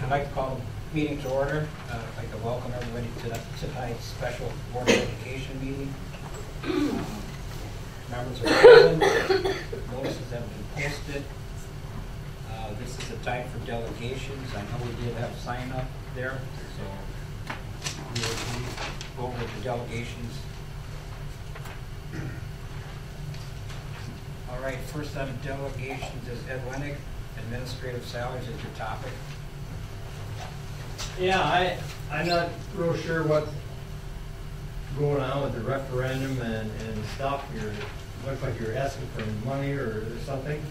I'd like to call the meeting to order. I'd like to welcome everybody to tonight's special Board of Education meeting. Members are present. Notices have been posted. This is the time for delegations. I know we did have sign up there, so we'll go over the delegations. All right, first on delegations is Ed Winnick. Administrative salaries is your topic. Yeah, I'm not real sure what's going on with the referendum and stuff. Looks like you're asking for money or something.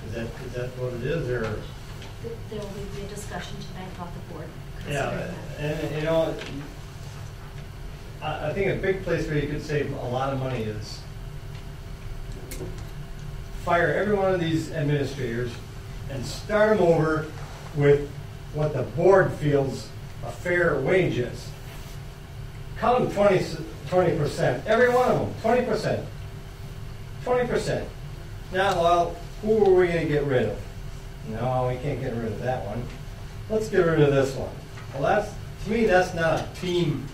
Is that what it is, or? There will be a discussion tonight about the board. Yeah, and you know, I think a big place where you could save a lot of money is fire every one of these administrators and start them over with what the board feels a fair wage is. Cut them 20%, every one of them, 20%. 20%. Now, well, who are we going to get rid of? No, we can't get rid of that one. Let's get rid of this one. Well, to me, that's not a team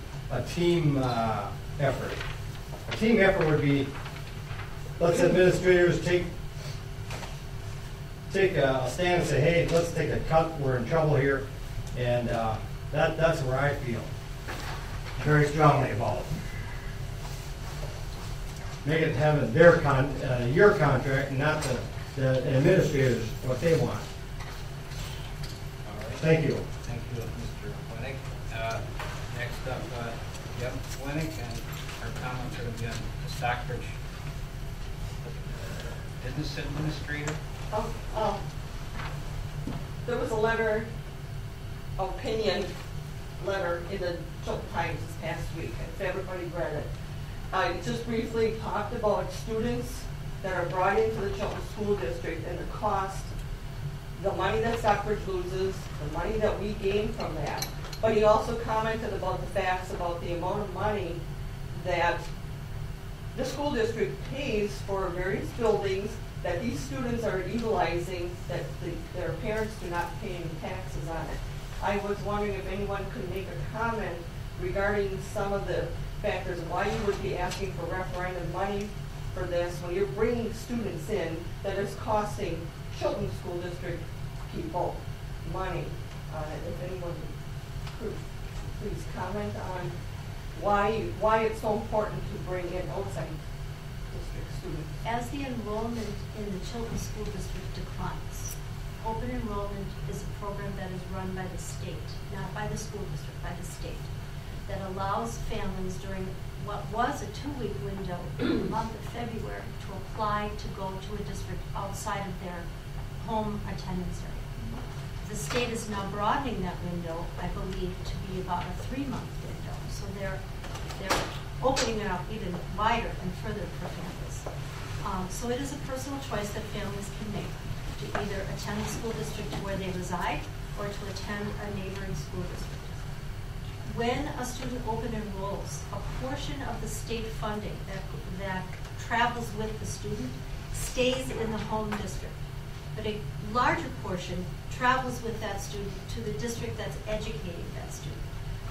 effort. A team effort would be, let's administrators take a stand and say, hey, let's take a cut. We're in trouble here, and that's where I feel very strongly about it. Make it have your contract, and not the administrators what they want. All right. Thank you. Thank you, Mr. Winnick. Next up, Jeff Winnick, and our comments are going to be on the Stockbridge Business Administrator. There was a letter, opinion letter in the Chilton Times this past week, if everybody read it. I just briefly talked about students that are brought into the Chilton School District and the cost, the money that Stockbridge loses, the money that we gain from that. But he also commented about the facts about the amount of money that the school district pays for various buildings that these students are utilizing, that their parents do not pay any taxes on it. I was wondering if anyone could make a comment regarding some of the factors why you would be asking for referendum money for this when you're bringing students in that is costing Chilton School District people money. If anyone could please comment on why it's so important to bring in outside district students. As the enrollment in the Chilton School District declines, open enrollment is a program that is run by the state, not by the school district, by the state, that allows families during what was a 2-week window in the month of February to apply to go to a district outside of their home attendance area. The state is now broadening that window, I believe, to be about a 3-month window. So they're opening it up even wider and further for families. So it is a personal choice that families can make to either attend the school district to where they reside or to attend a neighboring school district. When a student open enrolls, a portion of the state funding that travels with the student stays in the home district, but a larger portion travels with that student to the district that's educating that student.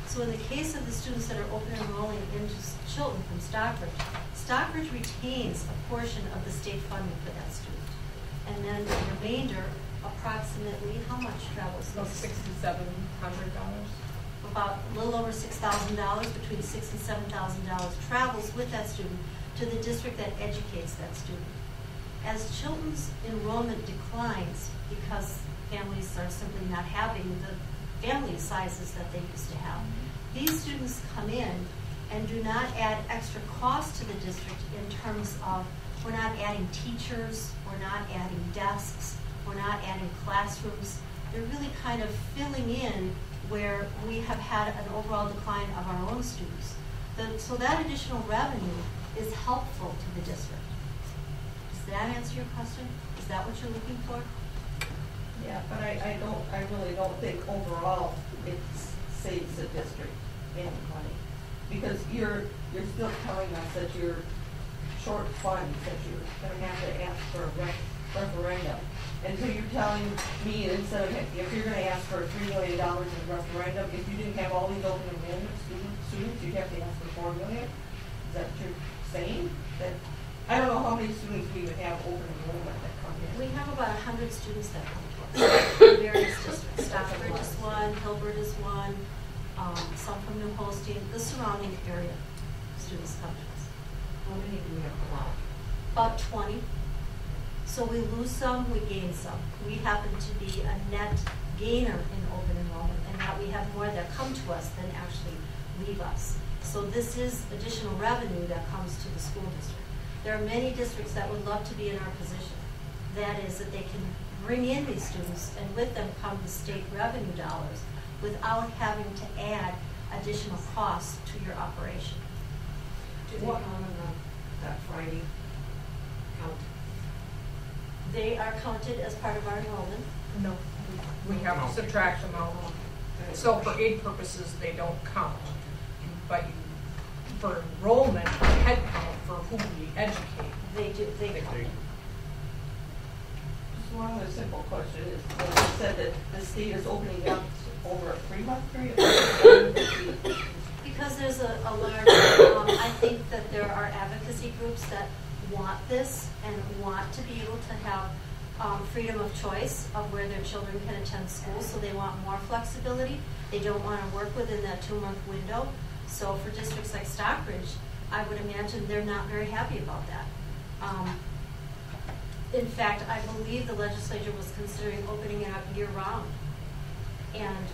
So in the case of the students that are open enrolling into Chilton from Stockbridge, Stockbridge retains a portion of the state funding for that student. And then the remainder, approximately, how much travels? About $6,700. About a little over $6,000, between $6,000 and $7,000 travels with that student to the district that educates that student. As Chilton's enrollment declines because families are simply not having the family sizes that they used to have, these students come in and do not add extra cost to the district in terms of we're not adding teachers, we're not adding desks, we're not adding classrooms. They're really kind of filling in where we have had an overall decline of our own students. So that additional revenue is helpful to the district. Does that answer your question? Is that what you're looking for? Yeah, but I really don't think overall it saves the district any money, because you're still telling us that you're short funds, that you're going to have to ask for referendum. And so you're telling me that instead of, if you're gonna ask for $3 million in a referendum, if you didn't have all these open enrollment students, you'd have to ask for $4 million? Is that what you're saying? That, I don't know how many students we would have open enrollment that come in. We have about 100 students that come to us in various districts. Stockbridge is one, Hilbert is one, some from New Holstein, the surrounding area students come to us. How many do we have allowed? About 20. So we lose some, we gain some. We happen to be a net gainer in open enrollment, and that we have more that come to us than actually leave us. So this is additional revenue that comes to the school district. There are many districts that would love to be in our position. That is, that they can bring in these students, and with them come the state revenue dollars without having to add additional costs to your operation. Do they count on that Friday count? They are counted as part of our enrollment. No, we have to subtract them out. So for aid purposes, they don't count. But for enrollment, head count for who we educate. They do, they count. Just one other simple question is, when you said that the state is opening up over a 3-month period? Because there's a large, I think that there are advocacy groups that want this and want to be able to have freedom of choice of where their children can attend school, so they want more flexibility. They don't want to work within that 2-month window. So for districts like Stockbridge, I would imagine they're not very happy about that. In fact, I believe the legislature was considering opening it up year-round, and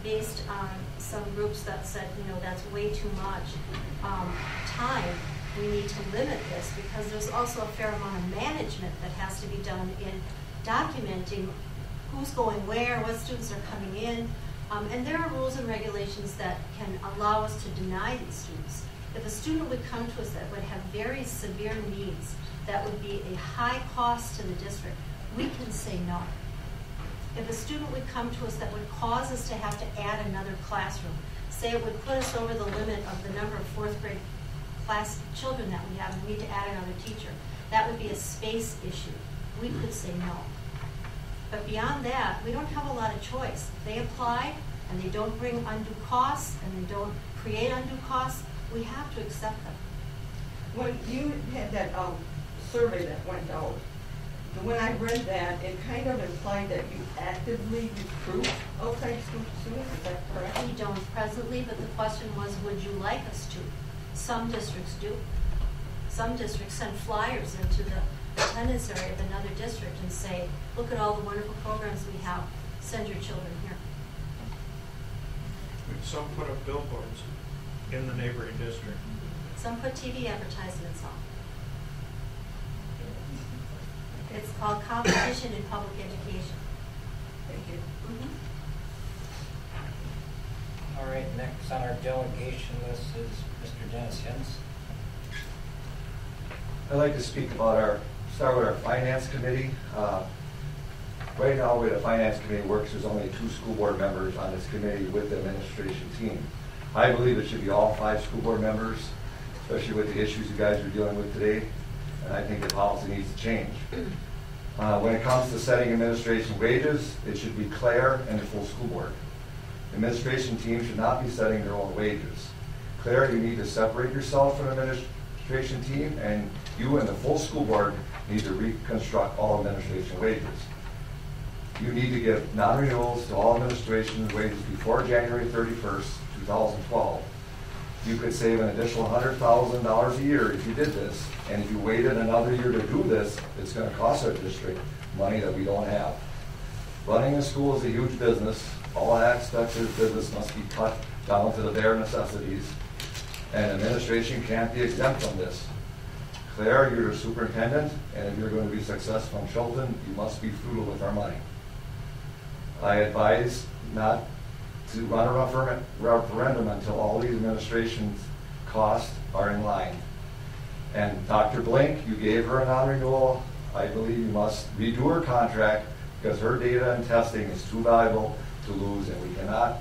based on some groups that said, you know, that's way too much time. We need to limit this because there's also a fair amount of management that has to be done in documenting who's going where, what students are coming in. And there are rules and regulations that can allow us to deny these students. If a student would come to us that would have very severe needs, that would be a high cost to the district, we can say no. If a student would come to us that would cause us to have to add another classroom, say it would put us over the limit of the number of 4th grade class children that we have, and we need to add another teacher, that would be a space issue. We could say no. But beyond that, we don't have a lot of choice. If they apply and they don't bring undue costs and they don't create undue costs, we have to accept them. When you had that survey that went out, when I read that, it kind of implied that you actively recruit outside students. Is that correct? We don't presently, but the question was, would you like us to? Some districts do. Some districts send flyers into the attendance area of another district and say, look at all the wonderful programs we have, send your children here. Some put up billboards in the neighboring district. Some put TV advertisements on. It's called competition in public education. Thank you. All right, next on our delegation list is Mr. Dennis Hens. I'd like to speak about start with our finance committee. Right now, the way the finance committee works, there's only 2 school board members on this committee with the administration team. I believe it should be all 5 school board members, especially with the issues you guys are dealing with today, and I think the policy needs to change. When it comes to setting administration wages, it should be Claire and the full school board. The administration team should not be setting their own wages. Claire, you need to separate yourself from the administration team, and you and the full school board need to reconstruct all administration wages. You need to give non-renewals to all administration wages before January 31st, 2012. You could save an additional $100,000 a year if you did this, and if you waited another year to do this, it's going to cost our district money that we don't have. Running a school is a huge business. All aspects of business must be cut down to the bare necessities, and administration can't be exempt from this. Claire, you're the superintendent, and if you're going to be successful in Chilton, you must be frugal with our money. I advise not to run a referendum until all these administration's costs are in line. And Dr. Blink, you gave her a non-renewal. I believe you must redo her contract because her data and testing is too valuable to lose, and we cannot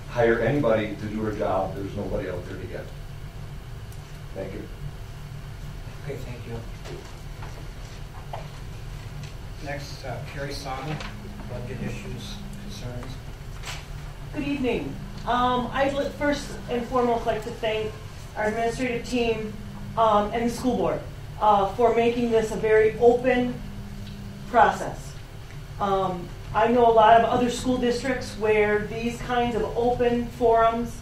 hire anybody to do her job. There's nobody out there to get. Thank you. Okay, thank you. Next, Carrie Sonnet, budget issues, concerns. Good evening. I'd first and foremost like to thank our administrative team and the school board for making this a very open process. I know a lot of other school districts where these kinds of open forums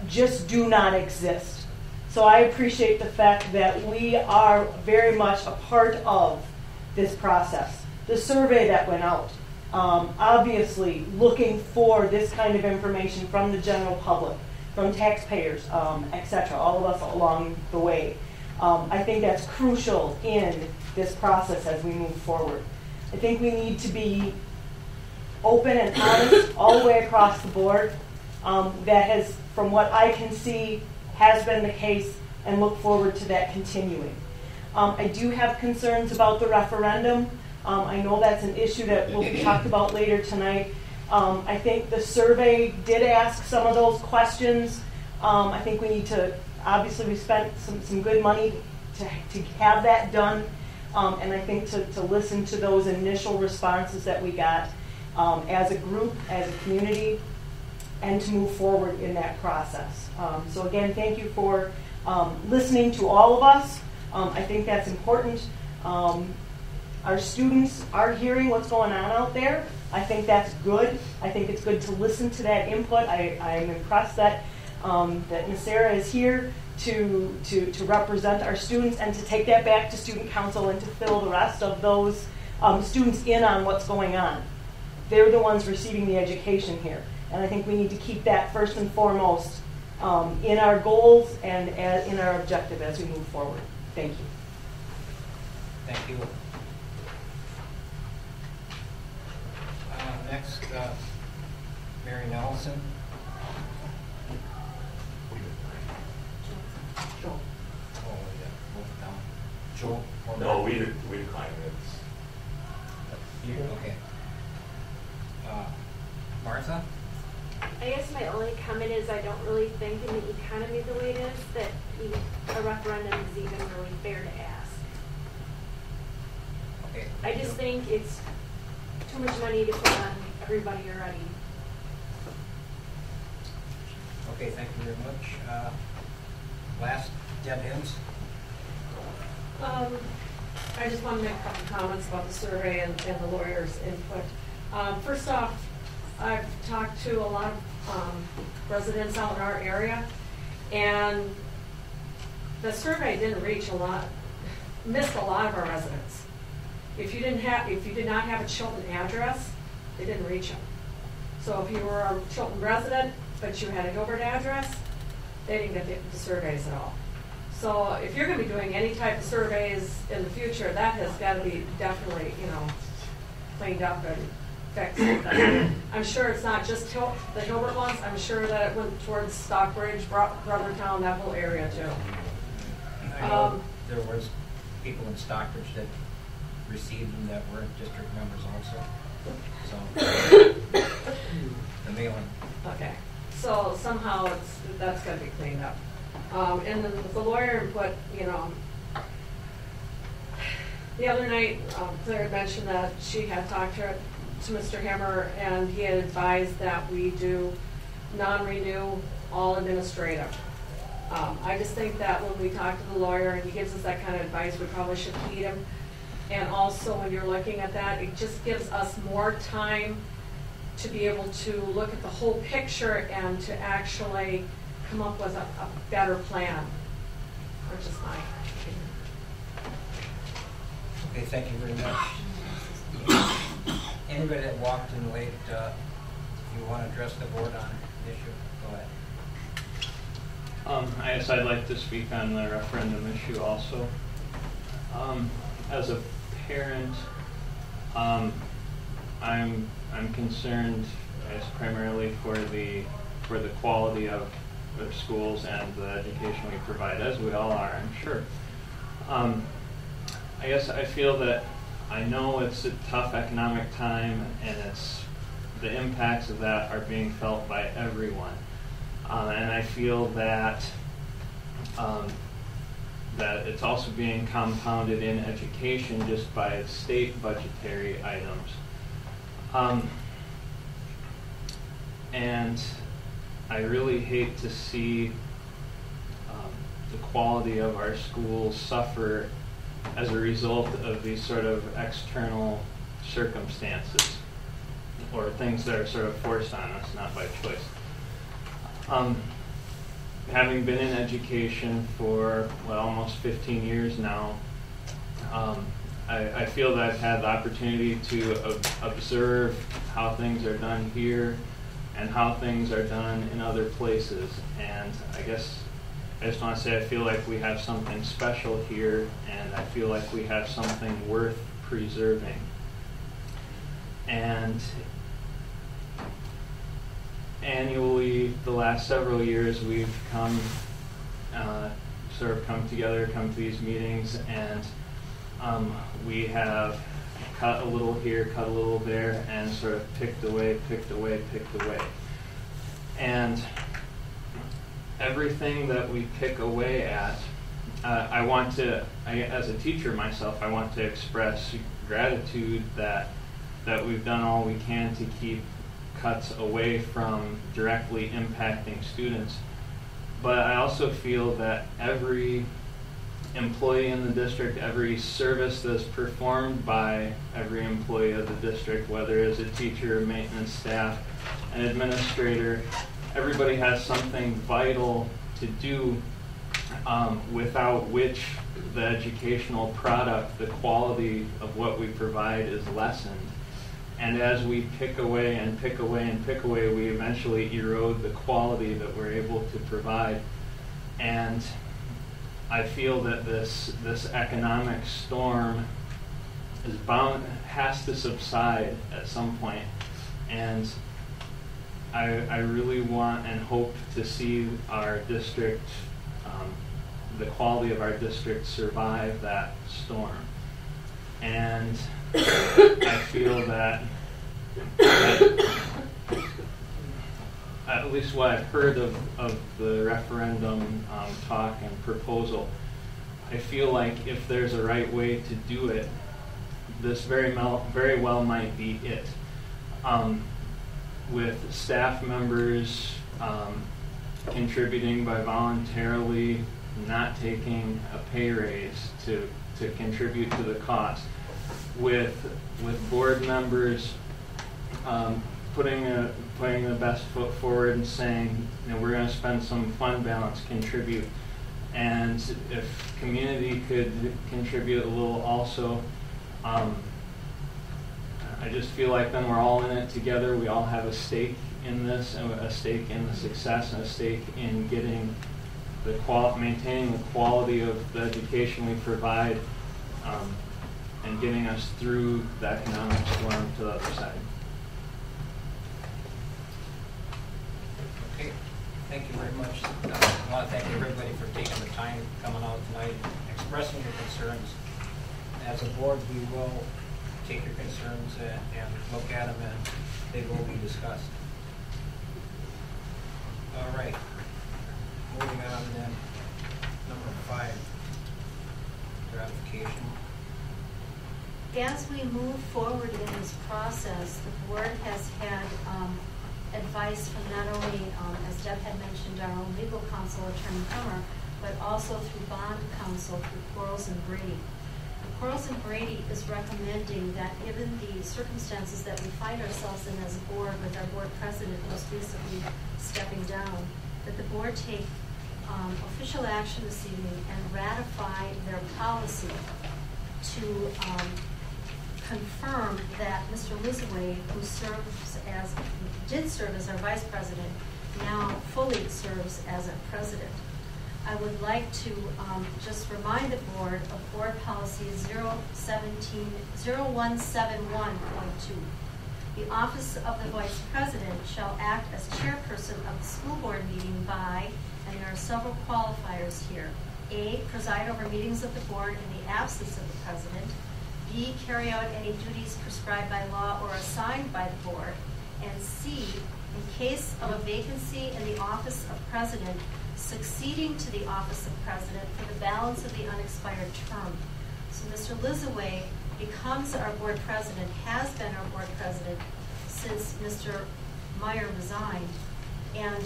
just do not exist. So I appreciate the fact that we are very much a part of this process. The survey that went out, obviously looking for this kind of information from the general public, from taxpayers, etc., all of us along the way. I think that's crucial in this process as we move forward. I think we need to be open and honest all the way across the board. That has, from what I can see, has been the case, and look forward to that continuing. I do have concerns about the referendum. I know that's an issue that will be talked about later tonight. I think the survey did ask some of those questions. I think we need to, obviously we spent some good money to have that done. And I think to listen to those initial responses that we got as a group, as a community, and to move forward in that process. So again, thank you for listening to all of us. I think that's important. Our students are hearing what's going on out there. I think that's good. I think it's good to listen to that input. I'm impressed that Ms. Sarah is here to represent our students and to take that back to student council and to fill the rest of those students in on what's going on. They're the ones receiving the education here. And I think we need to keep that first and foremost in our goals and in our objective as we move forward. Thank you. Thank you. Next, Mary Nelson. Joel. Oh, yeah, move down. Joel? or No, Mary? we declined it. You, okay. Martha? I guess my only comment is I don't really think in the economy the way it is that a referendum is even really fair to ask. Okay. I just think it's too much money to put on everybody already. Okay, thank you very much. Last, Deb Hims. I just want to make a couple comments about the survey and the lawyer's input. First off, I've talked to a lot of residents out in our area, and the survey didn't reach missed a lot of our residents. If you did not have a Chilton address, they didn't reach them. So if you were a Chilton resident, but you had a Gilbert address, they didn't get the surveys at all. So if you're going to be doing any type of surveys in the future, that has got to be definitely, cleaned up and fixed. I'm sure it's not just the Gilbert ones. I'm sure that it went towards Stockbridge, Brothertown, that whole area too. I know there was people in Stockbridge that received them that weren't district members also. So the mailing. Okay, so somehow that's got to be cleaned up. And then the lawyer input, the other night, Claire had mentioned that she had talked to Mr. Hammer, and he had advised that we do non-renew all administrative. I just think that when we talk to the lawyer and he gives us that kind of advice, we probably should heed him. And also, when you're looking at that, it just gives us more time to be able to look at the whole picture and to actually come up with a better plan, which is my opinion. Okay, thank you very much. Anybody that walked in late, if you want to address the board on the issue, go ahead. I guess I'd like to speak on the referendum issue also. As a parent, I'm concerned as primarily for the quality of schools and the education we provide, as we all are, I'm sure. I guess I feel that I know it's a tough economic time, and the impacts of that are being felt by everyone. And I feel that that it's also being compounded in education just by its state budgetary items. And I really hate to see the quality of our schools suffer as a result of these sort of external circumstances or things that are sort of forced on us, not by choice. Having been in education for, well, almost 15 years now, I feel that I've had the opportunity to observe how things are done here and how things are done in other places. And I guess I just want to say I feel like we have something special here, and I feel like we have something worth preserving. And annually, the last several years, we've come together, come to these meetings, and we have cut a little here, cut a little there, and sort of picked away. And everything that we pick away at, as a teacher myself, I want to express gratitude that we've done all we can to keep cuts away from directly impacting students. But I also feel that every employee in the district, every service that's performed by every employee of the district, whether it's a teacher, maintenance staff, an administrator, everybody has something vital to do without which the educational product, the quality of what we provide is lessened. And as we pick away and pick away and pick away, we eventually erode the quality that we're able to provide. And I feel that this economic storm has to subside at some point. And I really want and hope to see our district, the quality of our district survive that storm. And I feel that at least what I've heard of the referendum talk and proposal, I feel like if there's a right way to do it, this very well might be it. With staff members contributing by voluntarily not taking a pay raise to contribute to the cost, with board members putting the best foot forward and saying, we're going to spend some fund balance, contribute, and if community could contribute a little also. I just feel like then we're all in it together. We all have a stake in this, and a stake in the success, and a stake in getting maintaining the quality of the education we provide, and getting us through the economic storm to the other side. Okay, thank you very much. I want to thank everybody for taking the time, coming out tonight, expressing your concerns. As a board, we will take your concerns and look at them, and they will be discussed. All right, moving on then, number 5, ratification. As we move forward in this process, the board has had advice from not only, as Deb had mentioned, our own legal counsel, Attorney Kummer, but also through bond counsel, through Quarles and Brady. Quarles and Brady is recommending that given the circumstances that we find ourselves in as a board, with our board president most recently stepping down, that the board take official action this evening and ratify their policy to confirm that Mr. Lizaway, who did serve as our vice president, now fully serves as our president. I would like to just remind the board of board policy 0171.2. The office of the vice president shall act as chairperson of the school board meeting by, and there are several qualifiers here. A, preside over meetings of the board in the absence of the president. B, carry out any duties prescribed by law or assigned by the board. And C, in case of a vacancy in the office of president, succeeding to the office of president for the balance of the unexpired term. So Mr. Lizaway becomes our board president, has been our board president since Mr. Meyer resigned. And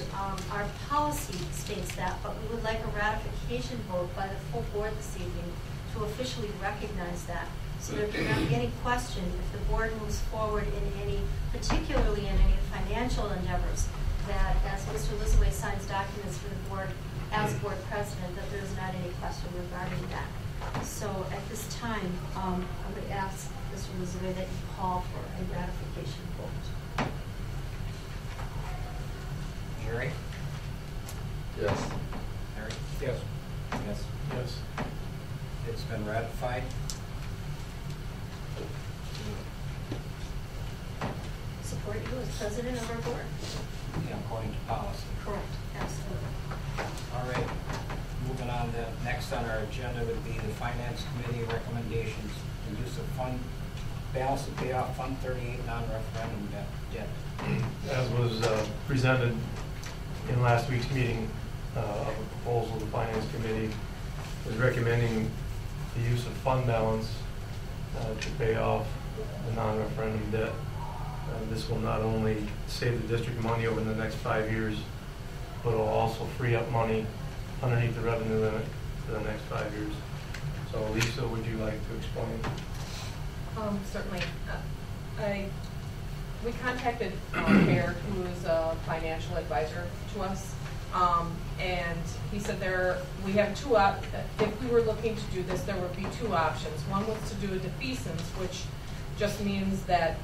our policy states that, but we would like a ratification vote by the full board this evening to officially recognize that. So there cannot be any question if the board moves forward in any, particularly in any financial endeavors, that as Mr. Lizaway signs documents for the board as board president, that there's not any question regarding that. So at this time, I would ask Mr. Lizaway that you call for a ratification vote. Jerry? Yes. Harry? Yes. Yes. Yes. It's been ratified. Support you as president of our board. Yeah, according to policy. Correct, absolutely. All right, moving on, next on our agenda would be the Finance Committee recommendations, the use of fund, balance to pay off Fund 38 non-referendum debt. As was presented in last week's meeting, of a proposal, the Finance Committee is recommending the use of fund balance to pay off the non-referendum debt. This will not only save the district money over the next 5 years, but it will also free up money underneath the revenue limit for the next 5 years. So Lisa, would you like to explain? Certainly. We contacted Baird, who is a financial advisor to us, and he said we have if we were looking to do this, there would be two options. One was to do a defeasance, which just means that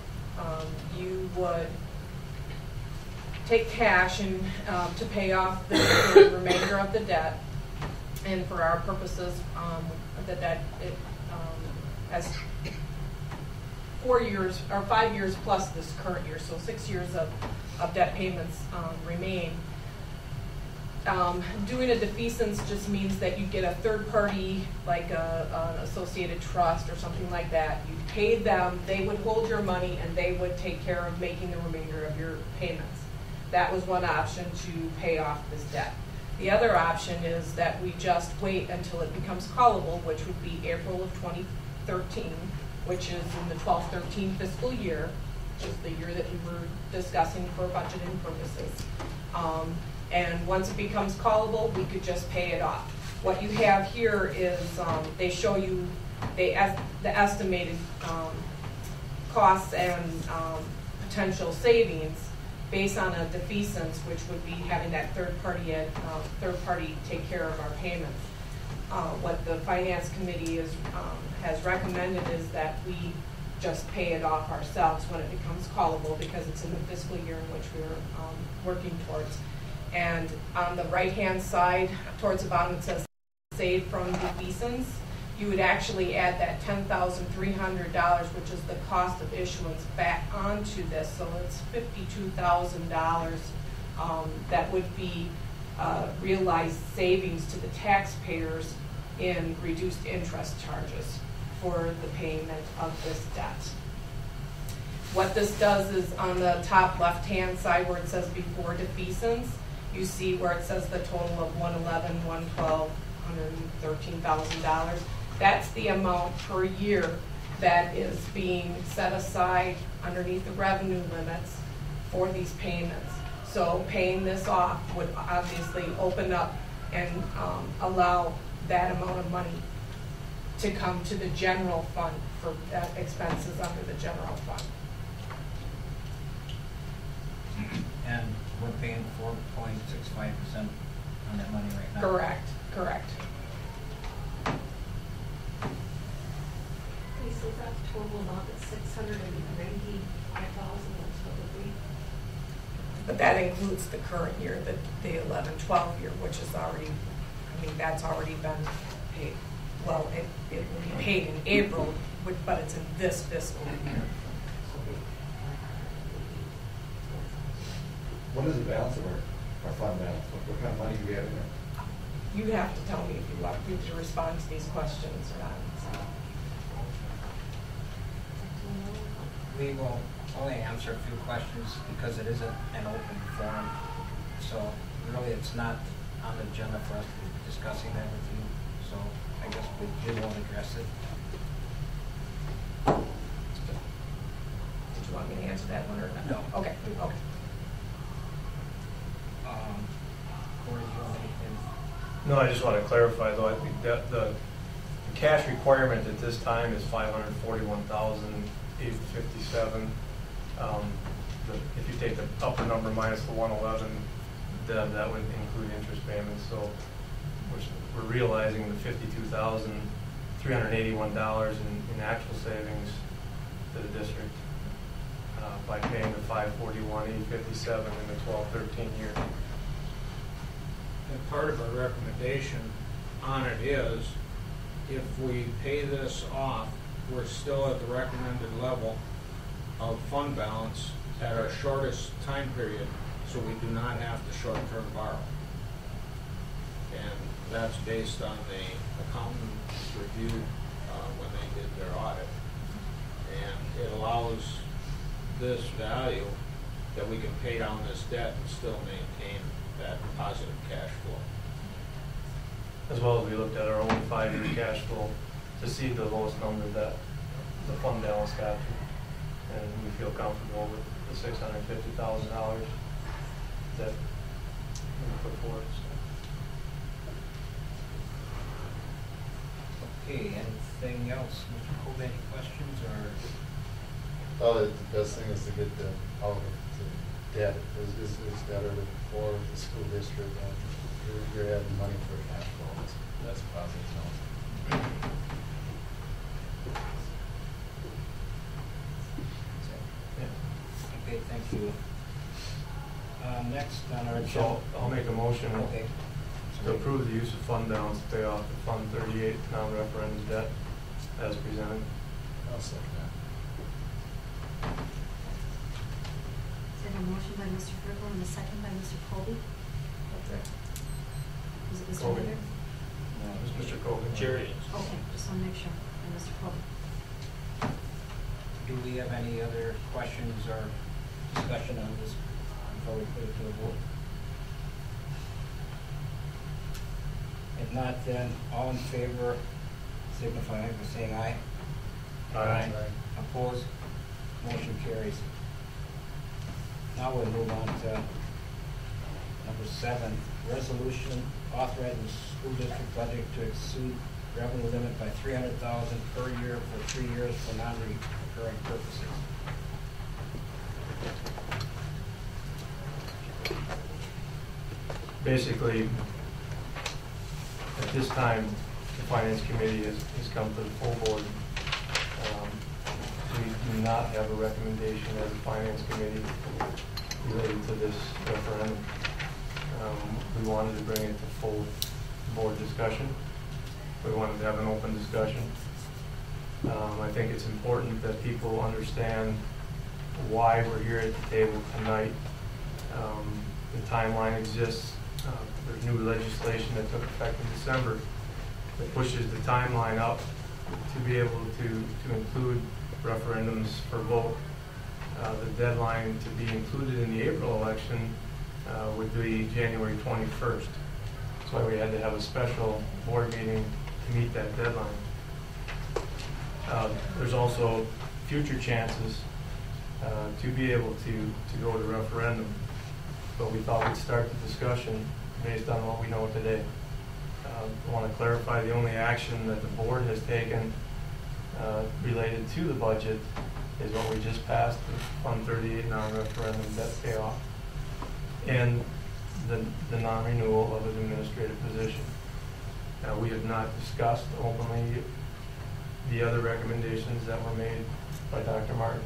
you would take cash and to pay off the remainder of the debt, and for our purposes, the debt has 4 years or 5 years plus this current year, so 6 years of debt payments remain. Doing a defeasance just means that you get a third party, like an associated trust or something like that. You pay them, they would hold your money, and they would take care of making the remainder of your payments. That was one option to pay off this debt. The other option is that we just wait until it becomes callable, which would be April of 2013, which is in the 12-13 fiscal year, which is the year that we were discussing for budgeting purposes. And once it becomes callable, we could just pay it off. What you have here is they show you the estimated costs and potential savings based on a defeasance, which would be having that third party take care of our payments. What the Finance Committee has recommended is that we just pay it off ourselves when it becomes callable, because it's in the fiscal year in which we're working towards. And on the right-hand side, towards the bottom, it says save from defeasance. You would actually add that $10,300, which is the cost of issuance, back onto this. So it's $52,000 that would be realized savings to the taxpayers in reduced interest charges for the payment of this debt. What this does is on the top left-hand side where it says before defeasance, you see where it says the total of $111,000, $112,000, $113,000. That's the amount per year that is being set aside underneath the revenue limits for these payments. So paying this off would obviously open up and allow that amount of money to come to the general fund for expenses under the general fund. And we're paying 4.65% on that money right now. Correct. Lisa, that total amount is $695,000, that's what would be. But that includes the current year, the 11-12 year, which is already, that's already been paid. Well, it will be paid in April, but it's in this fiscal year. What is the balance of our fund balance? What kind of money do we have in there? You have to tell me if you want me to respond to these questions or not. We will only answer a few questions because it isn't an open forum. So really it's not on the agenda for us to be discussing that with you, so I guess we did want to address it. Did you want me to answer that one or not? No. Okay, okay. Corey, do you have anything? No, I just want to clarify though, I think that the cash requirement at this time is $541,857. If you take the upper number minus the 111, then that would include interest payments. So we're realizing the $52,381 in actual savings to the district by paying the $541,857 in the 12-13 year. And part of our recommendation on it is, if we pay this off, we're still at the recommended level of fund balance at our shortest time period, so we do not have to short-term borrow. And that's based on the accountant's review when they did their audit. And it allows this value that we can pay down this debt and still maintain that positive cash flow. As well as we looked at our own 5-year cash flow to see the lowest number that the fund balance got to. And we feel comfortable with the $650,000 that we put forward. Okay, anything else? Mr. Cole, any questions or? Well, the best thing is to get the out of the debt is better for the school district, and you're adding money for cash flow. That's positive. Okay, thank you. Next on our So agenda. I'll make a motion Okay. to approve the use of fund balance to pay off the Fund 38 non-referendum debt as presented. I'll second that. Is there a motion by Mr. Frickel and a second by Mr. Colby? Okay. Is it Mr. Colby. Linder? No, it was Mr. Cogan. Jerry. Okay, just want to make sure. And Mr. Colby. Do we have any other questions or discussion on this before we put it to a vote? If not, then all in favor signify by saying aye. Aye. Opposed? Motion carries. Now we'll move on to number 7, resolution authorizing the school district budget to exceed revenue limit by $300,000 per year for 3 years for non-recurring purposes. Basically, at this time, the Finance Committee has come to the full board. We do not have a recommendation as a Finance Committee related to this referendum. We wanted to bring it to full board discussion. We wanted to have an open discussion. I think it's important that people understand why we're here at the table tonight. The timeline exists. There's new legislation that took effect in December that pushes the timeline up to be able to include referendums for vote. The deadline to be included in the April election would be January 21st. That's why we had to have a special board meeting to meet that deadline. There's also future chances to be able to go to referendum, but we thought we'd start the discussion based on what we know today. I want to clarify the only action that the board has taken related to the budget is what we just passed, the Fund 38 non-referendum debt payoff, and the non-renewal of an administrative position. We have not discussed openly the other recommendations that were made by Dr. Martin.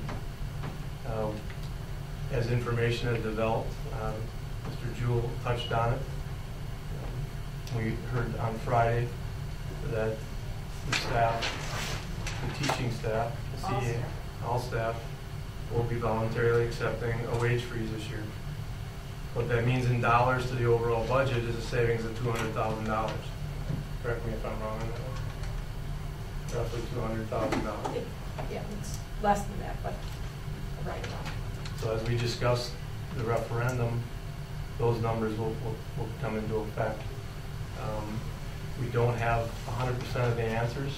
As information has developed, Mr. Jewell touched on it. We heard on Friday that the staff, the teaching staff, the CEA, all staff will be voluntarily accepting a wage freeze this year. What that means in dollars to the overall budget is a savings of $200,000. Correct me if I'm wrong on that. Roughly $200,000. Yeah, it's less than that, but right around. So as we discussed the referendum, those numbers will come into effect. We don't have 100% of the answers.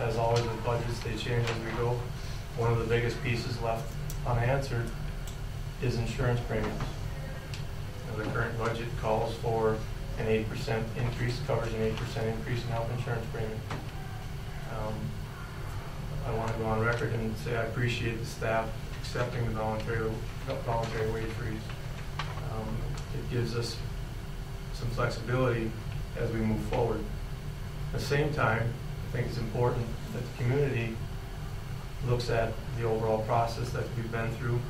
As always with budgets, they change as we go. One of the biggest pieces left unanswered is insurance premiums. The current budget calls for an 8% increase, covers an 8% increase in health insurance premium. I want to go on record and say I appreciate the staff accepting the voluntary wage freeze. It gives us some flexibility as we move forward. At the same time, I think it's important that the community looks at the overall process that we've been through,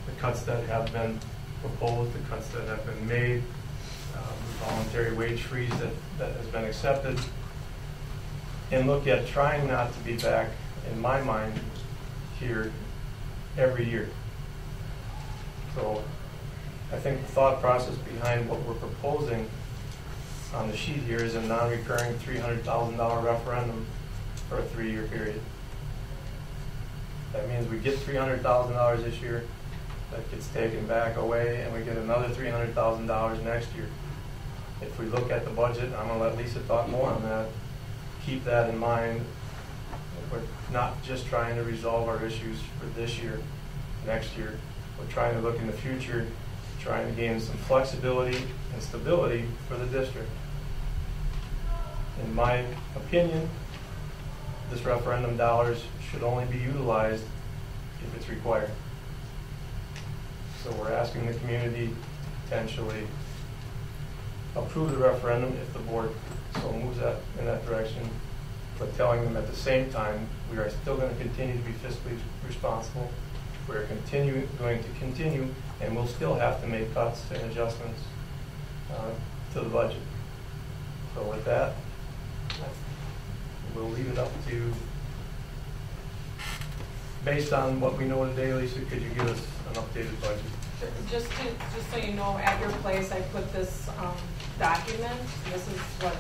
the cuts that have been proposed, the cuts that have been made, the voluntary wage freeze that has been accepted, and look at trying not to be back, in my mind, here every year. So I think the thought process behind what we're proposing on the sheet here is a non-recurring $300,000 referendum for a 3-year period. That means we get $300,000 this year, that gets taken back away, and we get another $300,000 next year. If we look at the budget, I'm going to let Lisa talk more on that, keep that in mind. We're not just trying to resolve our issues for this year, next year. We're trying to look in the future, trying to gain some flexibility and stability for the district. In my opinion, this referendum dollars should only be utilized if it's required. So we're asking the community to potentially approve the referendum if the board so moves in that direction, but telling them at the same time we are still going to continue to be fiscally responsible. We're going to continue, and we'll still have to make cuts and adjustments to the budget. So with that, we'll leave it up to, based on what we know today, Lisa, could you give us an updated budget? Just so you know, at your place, I put this document. This is what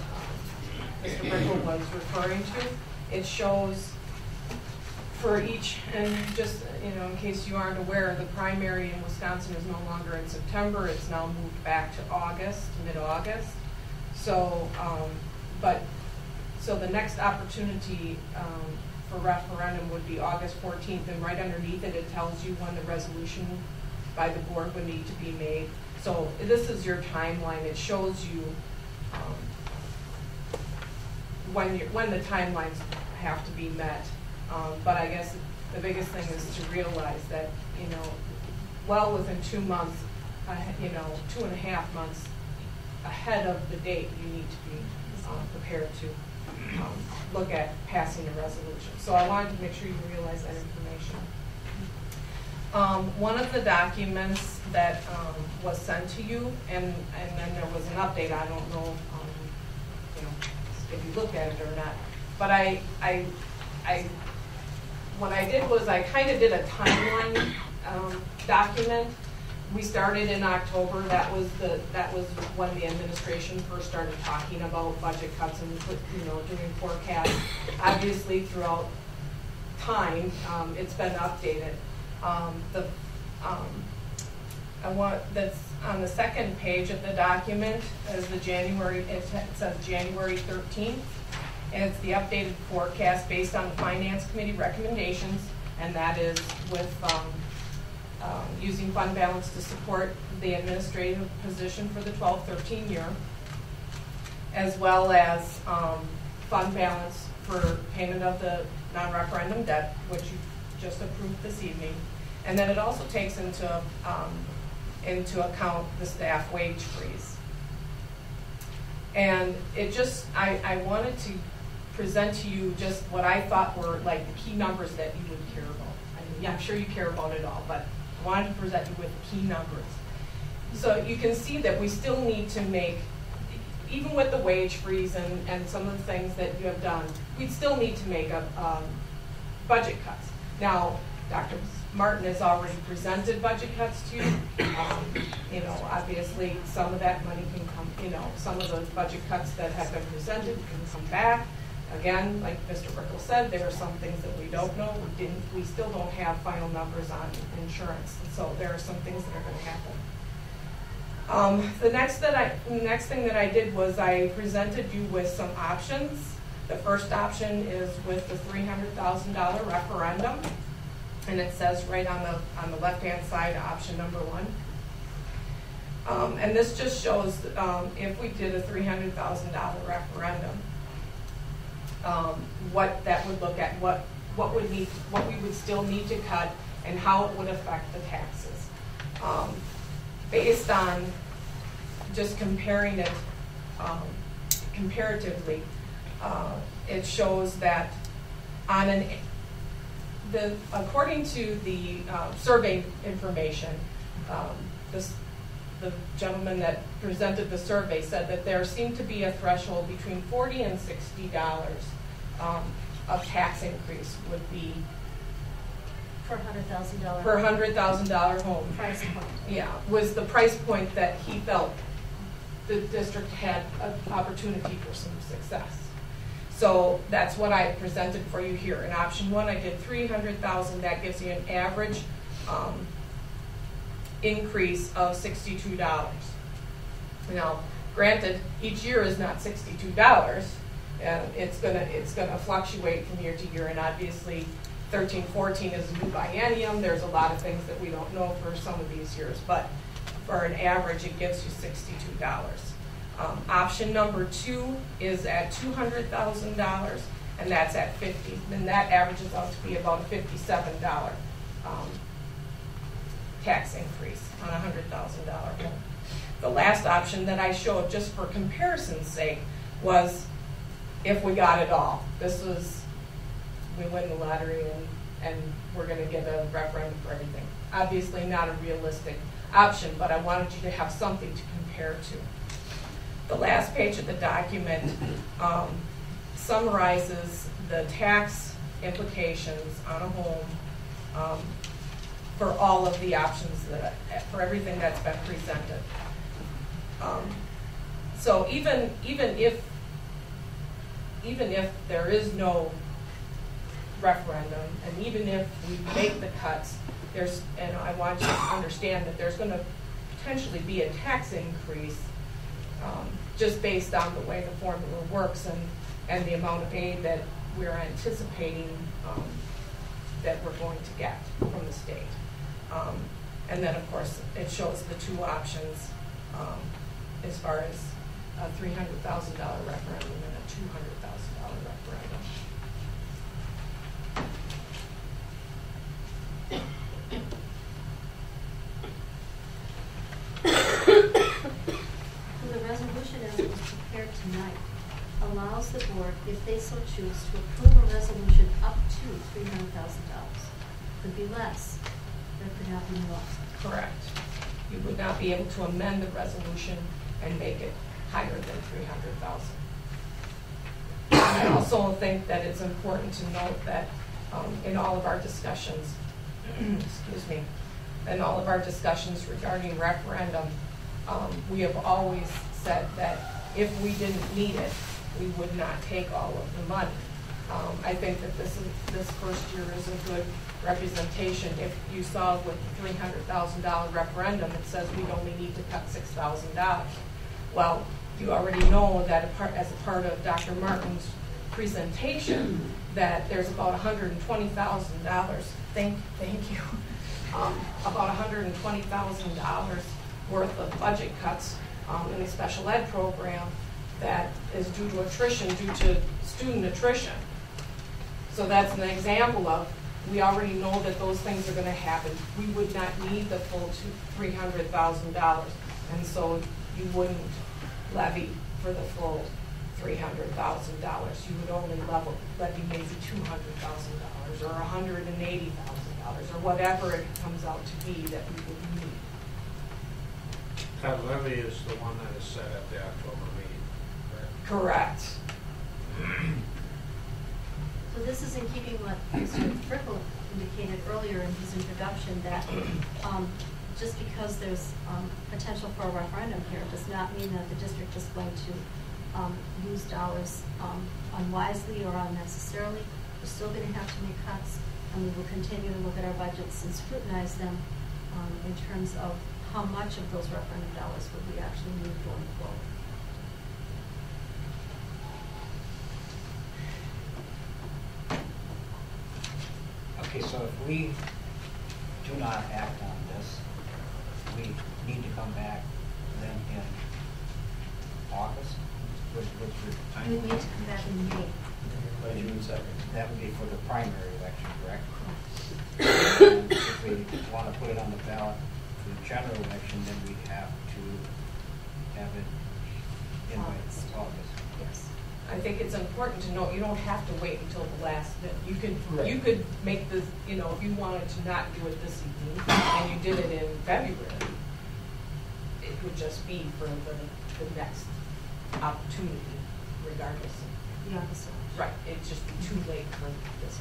Mr. Brickell was referring to. It shows for each, and just in case you aren't aware, the primary in Wisconsin is no longer in September. It's now moved back to August, mid-August. So, so the next opportunity for referendum would be August 14th, and right underneath it, it tells you when the resolution by the board would need to be made. So this is your timeline. It shows you when the timelines have to be met. But I guess the biggest thing is to realize that, well within 2 months, 2.5 months ahead of the date, you need to be prepared to look at passing a resolution. So I wanted to make sure you realize that information. One of the documents that was sent to you, and then there was an update. I don't know, if you looked at it or not. But what I did was I kind of did a timeline document. We started in October. That was when the administration first started talking about budget cuts and doing forecasts. Obviously, throughout time, it's been updated. That's on the second page of the document is the January. It says January 13th, and it's the updated forecast based on the Finance Committee recommendations, and that is with using fund balance to support the administrative position for the 12-13 year, as well as fund balance for payment of the non-referendum debt, which you just approved this evening. And then it also takes into account the staff wage freeze. And it just, I wanted to present to you just what I thought were like the key numbers that you would care about. I mean, yeah, I'm sure you care about it all, but I wanted to present you with key numbers. So you can see that we still need to make, even with the wage freeze and some of the things that you have done, we'd still need to make budget cuts. Now, Dr. Martin has already presented budget cuts to you. Obviously, some of that money can come, some of those budget cuts that have been presented can come back. Again, like Mr. Brickell said, there are some things that we don't know. We still don't have final numbers on insurance. So there are some things that are going to happen. The next thing that I did was I presented you with some options. The first option is with the $300,000 referendum, and it says right on the left-hand side, option number 1. And this just shows if we did a $300,000 referendum, what that would look at, what we would still need to cut, and how it would affect the taxes. Based on just comparing it comparatively, it shows that according to the survey information, the gentleman that presented the survey said that there seemed to be a threshold between $40 and $60 of tax increase would be Per $100,000. per $100,000 home. Price point. Yeah, was the price point that he felt the district had an opportunity for some success. So that's what I presented for you here. In option 1, I did $300,000. That gives you an average increase of $62. Now, granted, each year is not $62, and it's gonna fluctuate from year to year, and obviously 13-14 is a new biennium. There's a lot of things that we don't know for some of these years, but for an average, it gives you $62. Option number 2 is at $200,000, and that's at $50. Then that averages out to be about a $57 tax increase on a $100,000 home. The last option that I showed, just for comparison's sake, was if we got it all. This was, we win the lottery and we're going to get a referendum for everything. Obviously not a realistic option, but I wanted you to have something to compare to. The last page of the document summarizes the tax implications on a home for all of the options, for everything that's been presented. So even if there is no referendum, and even if we make the cuts, and I want you to understand that there's going to potentially be a tax increase just based on the way the formula works and the amount of aid that we're anticipating that we're going to get from the state. And then, of course, it shows the 2 options as far as a $300,000 referendum and a $200,000 referendum. The resolution as it was prepared tonight allows the board, if they so choose, to approve a resolution up to $300,000. Could be less, but it could not be more. Correct. You would not be able to amend the resolution and make it higher than $300,000. I also think that it's important to note that in all of our discussions, excuse me, in all of our discussions regarding referendum, we have always said that if we didn't need it, we would not take all of the money. I think that this first year is a good representation. If you saw with the $300,000 referendum, it says we only need to cut $6,000. Well, you already know that as a part of Dr. Martin's presentation, that there's about $120,000. Thank you. About $120,000 worth of budget cuts in the special ed program that is due to attrition, due to student attrition. So that's an example of, we already know that those things are going to happen. We would not need the full $300,000, and so you wouldn't levy for the full $300,000. You would only levy maybe $200,000 or $180,000 or whatever it comes out to be that we would need. That levy is the one that is set at the October meeting, correct? Correct. So this is in keeping what Mr. Frickle indicated earlier in his introduction, that just because there's potential for a referendum here does not mean that the district is going to use dollars unwisely or unnecessarily. We're still going to have to make cuts, and we will continue to look at our budgets and scrutinize them in terms of how much of those referendum dollars would we actually need going forward. Okay, so if we do not act on this, we need to come back then in August, with your time. We need to come back in May. By June 2nd. That would be for the primary election, correct? And if we want to put it on the ballot for the general election, then we'd have to have it in August. August. Yes. I think it's important to note, you don't have to wait until the last minute. You Right. could make this, you know, if you wanted to not do it this evening and you did it in February, it would just be for the next opportunity regardless. The August election. Right, it'd just be too late for this.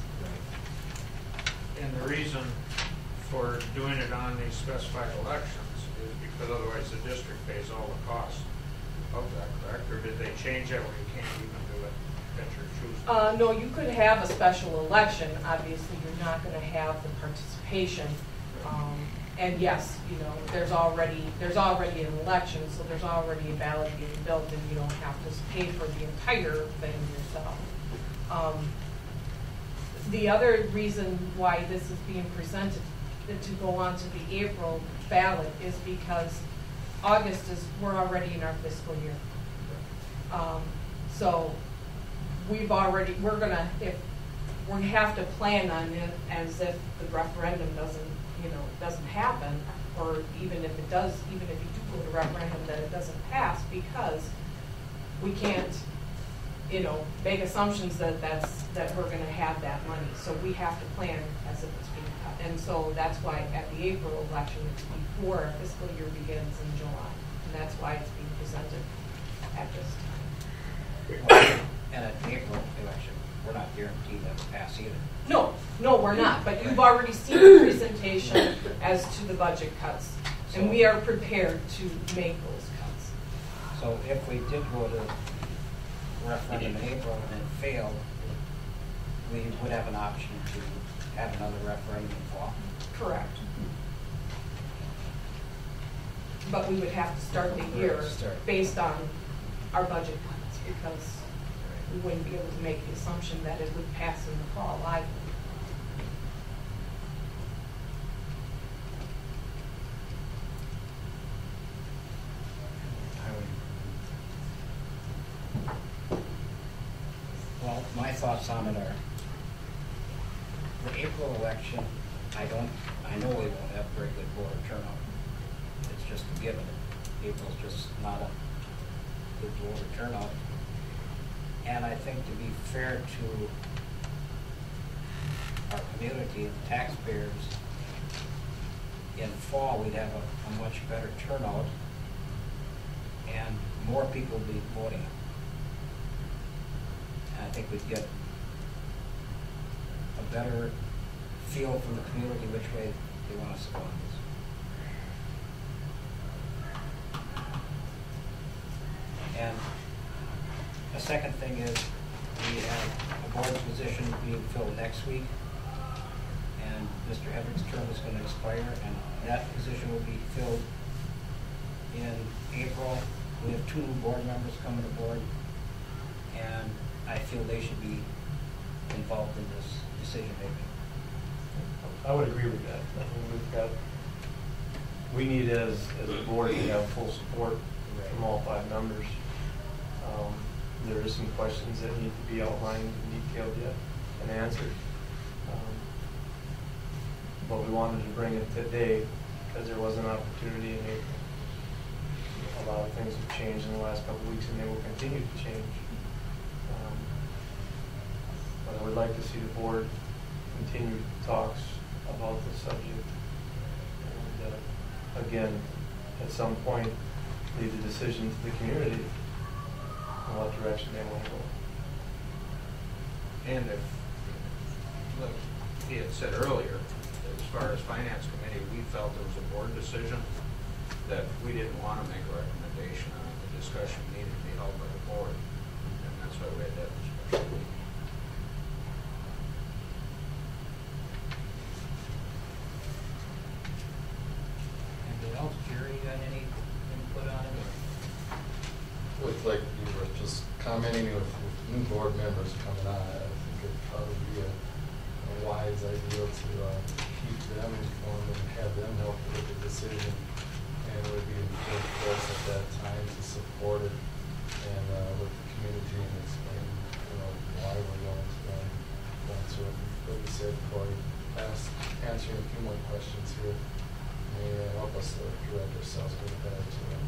And the reason for doing it on these specified elections is because otherwise the district pays all the costs of that, correct? Or did they change that where you can't even do it at your choosing? No, you could have a special election. Obviously, you're not going to have the participation. And yes, you know, there's already an election, so there's already a ballot being built, and you don't have to pay for the entire thing yourself. The other reason why this is being presented to go on to the April ballot is because we're already in our fiscal year. So we're gonna have to plan on it as if the referendum doesn't happen, or even if you do go to referendum, that it doesn't pass, because we can't, make assumptions that we're gonna have that money. So we have to plan as if it's being cut. And so that's why at the April election, it's before our fiscal year begins in July. And that's why it's being presented at this time. And at the April election, we're not guaranteed that will pass either. No, we're not. But you've already seen the presentation as to the budget cuts. And we are prepared to make those cuts. So if we did go to referendum in April and it failed, we would have an option to have another referendum in fall. Correct. But we would have to start the year based on our budget cuts, because we wouldn't be able to make the assumption that it would pass in the fall either. Well, my thoughts on it are, the April election, I know we won't have very good voter turnout. It's just a given. April's just not a good voter turnout. And I think to be fair to our community and taxpayers, in fall, we'd have a much better turnout and more people would be voting. And I think we'd get a better feel from the community which way they want us to go on this. And a second thing is, we have a board position being filled next week, and Mr. Hedrick's term is going to expire, and that position will be filled in April. We have 2 new board members coming aboard, and I feel they should be involved in this decision making. I would agree with that. I mean, we need as a board to have full support from all 5 members. There are some questions that need to be outlined and detailed yet and answered. But we wanted to bring it today because there was an opportunity in April. A lot of things have changed in the last couple of weeks, and they will continue to change. But I would like to see the board continue talks about the subject. And again, at some point, leave the decision to the community in what direction they want to go. And if, like he had said earlier, as far as finance committee, we felt it was a board decision that we didn't want to make a recommendation on it. The discussion needed to be held by the board, and that's why we had that special meeting. Anything else, Jerry? got any input on it? With like you were just commenting with new board members coming on, I think it'd probably be a wise idea to keep them informed and have them help with the decision. And it would be important for us at that time to support it and with the community and explain, why we're going to it. But we said, Corey, answering a few more questions here may help us to direct ourselves a bit better to them.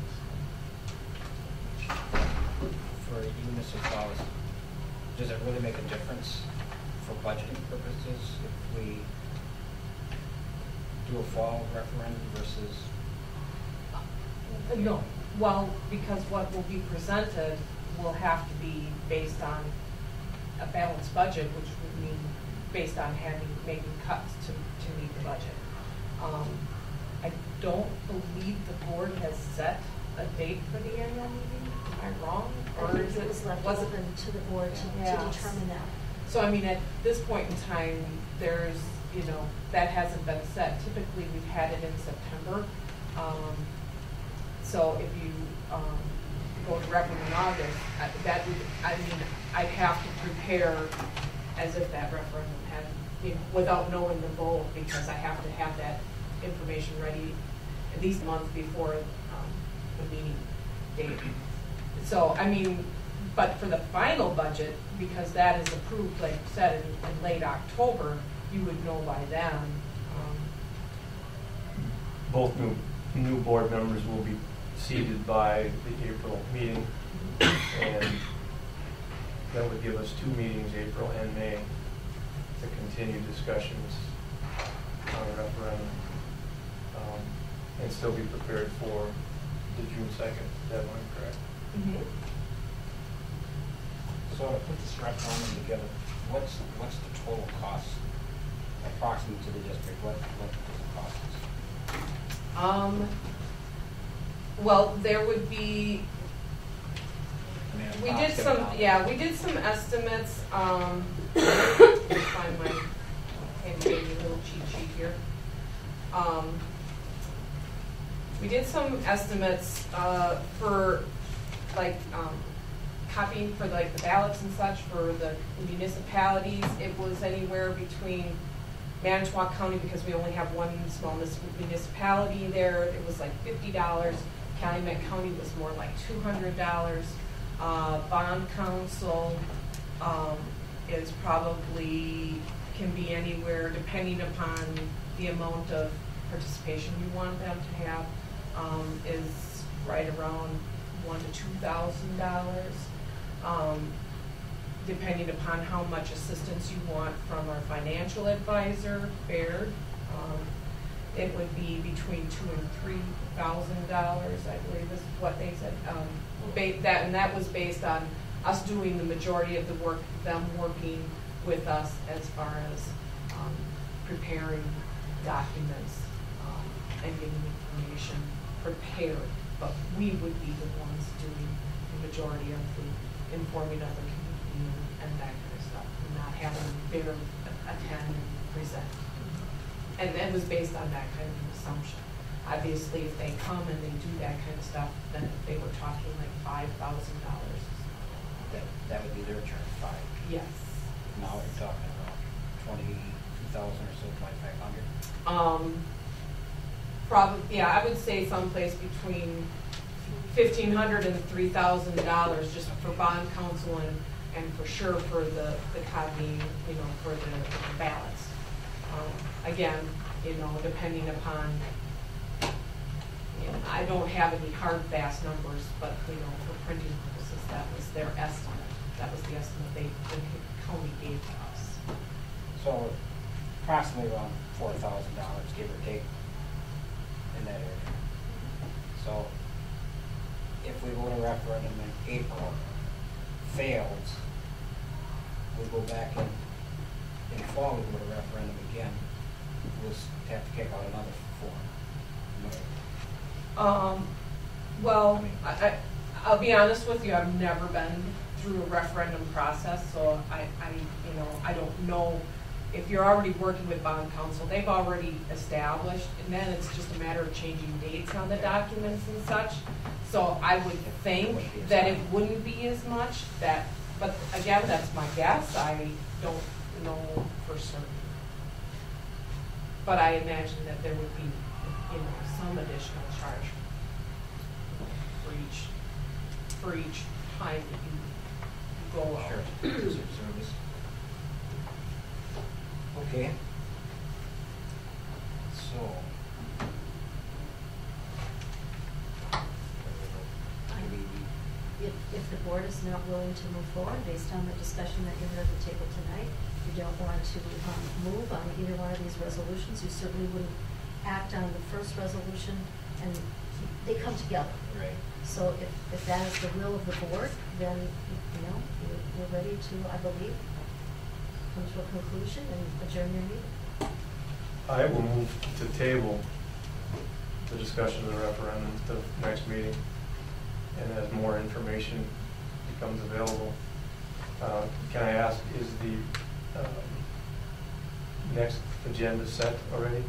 For you, Mr. Claus, does it really make a difference for budgeting purposes if we do a fall referendum versus? No, well, because what will be presented will have to be based on a balanced budget, which would mean based on making cuts to meet the budget. I don't believe the board has set a date for the annual meeting. Am I wrong? I think it was left open to the board to determine that. So I mean, at this point in time, there's, that hasn't been set. Typically, we've had it in September. So if you go to referendum in August, I'd have to prepare as if that referendum had, without knowing the vote, because I have to have that information ready at least a month before the meeting date. So, but for the final budget, because that is approved, like you said, in late October, you would know by then. Both new board members will be seated by the April meeting, and that would give us 2 meetings, April and May, to continue discussions on a referendum, and still be prepared for the June 2nd deadline, correct? Mm-hmm. So to put this referendum together, what's the total cost approximate to the district? What does it cost us? Well, there would be. We did some estimates. Let me find my little cheat sheet here. We did some estimates for copying for the ballots and such for the municipalities. It was anywhere between Manitowoc County, because we only have one small municipality there, it was like $50. Calumet County was more like $200. Bond council is probably, can be anywhere depending upon the amount of participation you want them to have, is right around $1,000 to $2,000. Depending upon how much assistance you want from our financial advisor, Baird. It would be between $2,000 and $3,000, I believe is what they said. And that was based on us doing the majority of the work, them working with us as far as preparing documents and getting information prepared. But we would be the ones doing the majority of the informing of the community and that kind of stuff, and not having Baird attend and present. And it was based on that kind of an assumption. Obviously, if they come and they do that kind of stuff, then they were talking like $5,000. That would be their turn, 5. Yes. Now we're talking about 22,000 or so, 2,500. Probably, yeah, I would say someplace between $1,500 and $3,000 just for bond counsel and for sure for the copying, for the ballots. Again, depending upon, I don't have any hard, fast numbers, but, for printing purposes, that was their estimate. That was the estimate the county gave to us. So approximately around $4,000, give or take, in that area. So if we go to referendum in April, fails, we go back in the fall, we go to referendum again, we'll have to kick out another 4 million. Well, I'll be honest with you, I've never been through a referendum process, so I don't know if you're already working with bond counsel, they've already established, and then it's just a matter of changing dates on the documents and such. So I would think that it wouldn't be as much, but again, that's my guess, I don't know for certain. But I imagine that there would be, some additional charge for each time that you go out. Sure. Service. Okay. So. If the board is not willing to move forward based on the discussion that you heard at the table tonight, you don't want to move on either one of these resolutions, you certainly wouldn't act on the first resolution, and they come together. Right. So if that is the will of the board, then, you're ready to, I believe, come to a conclusion and adjourn your meeting. I will move to table the discussion of the referendum to the next meeting, and as more information becomes available. Can I ask, is the next agenda set already?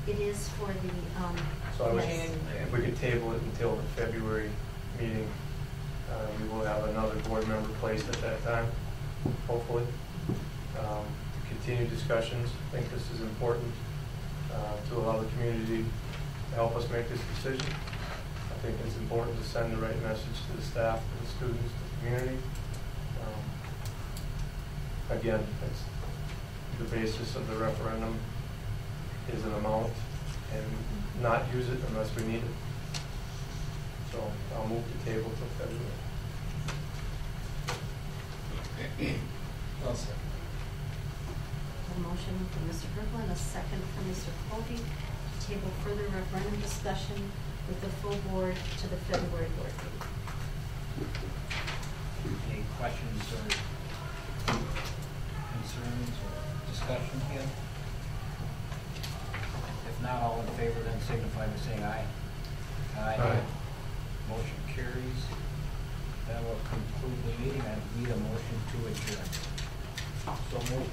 It is for the, So I would, yes. if we could table it until the February meeting, we will have another board member placed at that time, hopefully. To continue discussions, I think this is important to allow the community to help us make this decision. I think it's important to send the right message to the staff, to the students, to the community. Again, it's the basis of the referendum is an amount, and not use it unless we need it. So I'll move the table till February. I'll second. A motion from Mr. Berglund, a second from Mr. Colby, to table further referendum discussion with the full board to the February board meeting. Any questions or concerns or discussion here? If not, all in favor, then signify by saying aye. Aye. Motion carries. That will conclude the meeting. I need a motion to adjourn. So moved.